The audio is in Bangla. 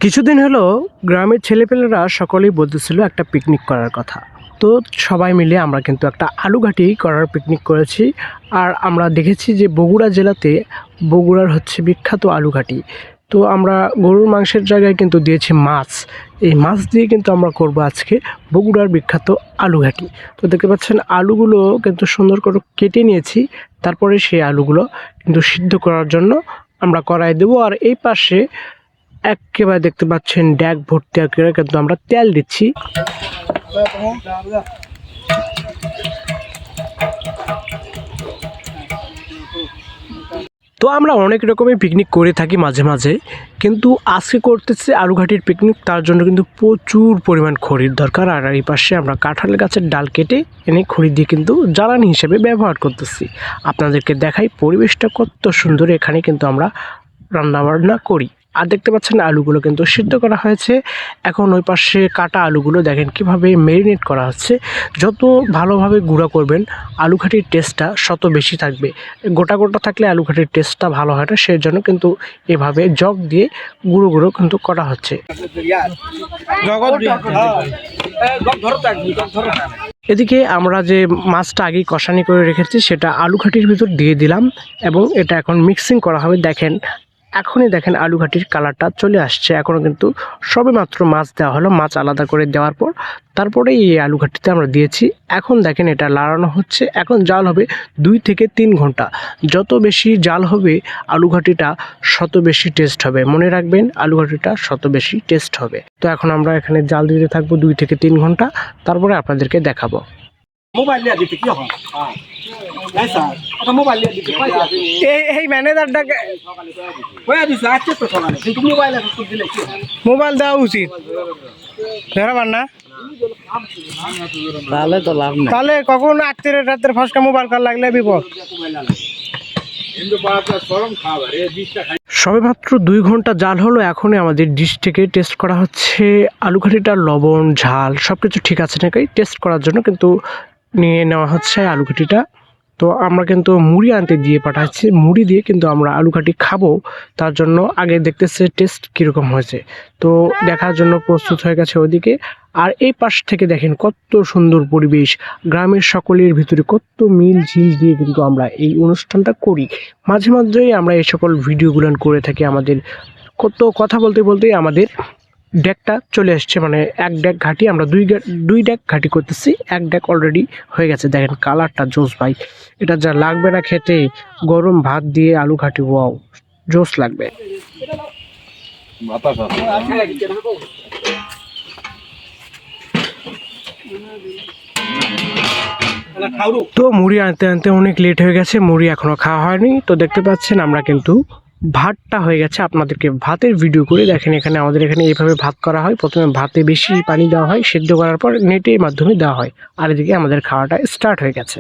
কিছুদিন হলো গ্রামের ছেলেপেলেরা সকলেই বলতেছিল একটা পিকনিক করার কথা। তো সবাই মিলে আমরা কিন্তু একটা আলুঘাটি করার পিকনিক করেছি। আর আমরা দেখেছি যে বগুড়া জেলাতে বগুড়ার হচ্ছে বিখ্যাত আলুঘাটি। তো আমরা গরুর মাংসের জায়গায় কিন্তু দিয়েছি মাছ। এই মাছ দিয়ে কিন্তু আমরা করব আজকে বগুড়ার বিখ্যাত আলুঘাটি। তো দেখতে পাচ্ছেন আলুগুলো কিন্তু সুন্দর করে কেটে নিয়েছি। তারপরে সেই আলুগুলো কিন্তু সিদ্ধ করার জন্য আমরা কড়াই দেবো। আর এই পাশে একেবারে দেখতে পাচ্ছেন ড্যাগ ভর্তি করে কিন্তু আমরা তেল দিচ্ছি। তো আমরা অনেক রকমের পিকনিক করে থাকি মাঝে মাঝে, কিন্তু আজকে করতেছি আলুঘাটির পিকনিক। তার জন্য কিন্তু প্রচুর পরিমাণ খড়ির দরকার। আর এই পাশে আমরা কাঁঠাল গাছের ডাল কেটে এনে খড়ি দিয়ে কিন্তু জ্বালানি হিসেবে ব্যবহার করতেছি। আপনাদেরকে দেখাই পরিবেশটা কত সুন্দর। এখানে কিন্তু আমরা রান্না বান্না করি। আর দেখতে পাচ্ছেন আলুগুলো কিন্তু সিদ্ধ করা হয়েছে। এখন ওই পাশে কাটা আলুগুলো দেখেন কিভাবে মেরিনেট করা হচ্ছে। যত ভালোভাবে গুঁড়া করবেন আলুঘাটির টেস্টটা তত বেশি থাকবে। গোটা গোটা থাকলে আলুঘাটির টেস্টটা ভালো হয় না, সেই জন্য কিন্তু এভাবে জগ দিয়ে গুঁড়ো গুঁড়ো কিন্তু করা হচ্ছে। এদিকে আমরা যে মাছটা আগেই কষানি করে রেখেছি সেটা আলুঘাটির ভিতর দিয়ে দিলাম এবং এটা এখন মিক্সিং করা হবে। দেখেন এখনই দেখেন আলুঘাটির কালারটা চলে আসছে। এখনও কিন্তু সবেমাত্র মাছ দেওয়া হলো। মাছ আলাদা করে দেওয়ার পর তারপরে এই আলুঘাটিতে আমরা দিয়েছি। এখন দেখেন এটা লাড়ানো হচ্ছে। এখন জাল হবে 2 থেকে 3 ঘন্টা। যত বেশি জাল হবে আলুঘাটিটা তত বেশি টেস্ট হবে। মনে রাখবেন আলুঘাটিটা তত বেশি টেস্ট হবে। তো এখন আমরা এখানে জাল দিতে থাকবো 2 থেকে 3 ঘন্টা, তারপরে আপনাদেরকে দেখাবো। এই ম্যানেজারটাকে মোবাইল দেওয়া উচিত, দেখাবার না তাহলে তো লাভ নেই। তাহলে কখন রাত্রে ফসকা মোবাইল কল লাগলে বিপদ। সবে মাত্র 2 ঘন্টা জাল হলো। এখনই আমাদের ডিশ থেকে টেস্ট করা হচ্ছে আলুঘাটিটার লবণ ঝাল সব কিছু ঠিক আছে নাকি টেস্ট করার জন্য কিন্তু নিয়ে নেওয়া হচ্ছে আলুঘাটিটা। তো আমরা কিন্তু মুড়ি আনতে দিয়ে পাঠাচ্ছি। মুড়ি দিয়ে কিন্তু আমরা আলুঘাটি খাবো, তার জন্য আগে দেখতেছে টেস্ট কীরকম হয়েছে। তো দেখার জন্য প্রস্তুত হয়ে গেছে ওদিকে। আর এই পাশ থেকে দেখেন কত সুন্দর পরিবেশ। গ্রামের সকলের ভিতরে কত মিল ঝিল দিয়ে কিন্তু আমরা এই অনুষ্ঠানটা করি। মাঝে মাঝেই আমরা এই সকল ভিডিওগুলো করে থাকি। আমাদের কত কথা বলতে বলতেই আমাদের ডেকটা চলে আসছে, মানে এক ডেক ঘাটি আমরা দুই ডেক ঘাটি করতেছি। এক ডেক অলরেডি হয়ে গেছে। দেখেন কালারটা জোস ভাই। এটা যা লাগবে না খেতে, গরম ভাত দিয়ে আলু ঘাটি, ওয়াও জোস লাগবে। তো মুড়ি আনতে আনতে অনেক লেট হয়ে গেছে, মুড়ি এখনো খাওয়া হয়নি। তো দেখতে পাচ্ছেন আমরা কিন্তু ভাতটা হয়ে গেছে। আপনাদেরকে ভাতের ভিডিও করে দেখেন। এখানে আমাদের এখানে এইভাবে ভাত করা হয়। প্রথমে ভাতে বেশি পানি দেওয়া হয়, সেদ্ধ করার পর নেটের মাধ্যমে দেওয়া হয়। আর এদিকে আমাদের খাওয়াটা স্টার্ট হয়ে গেছে।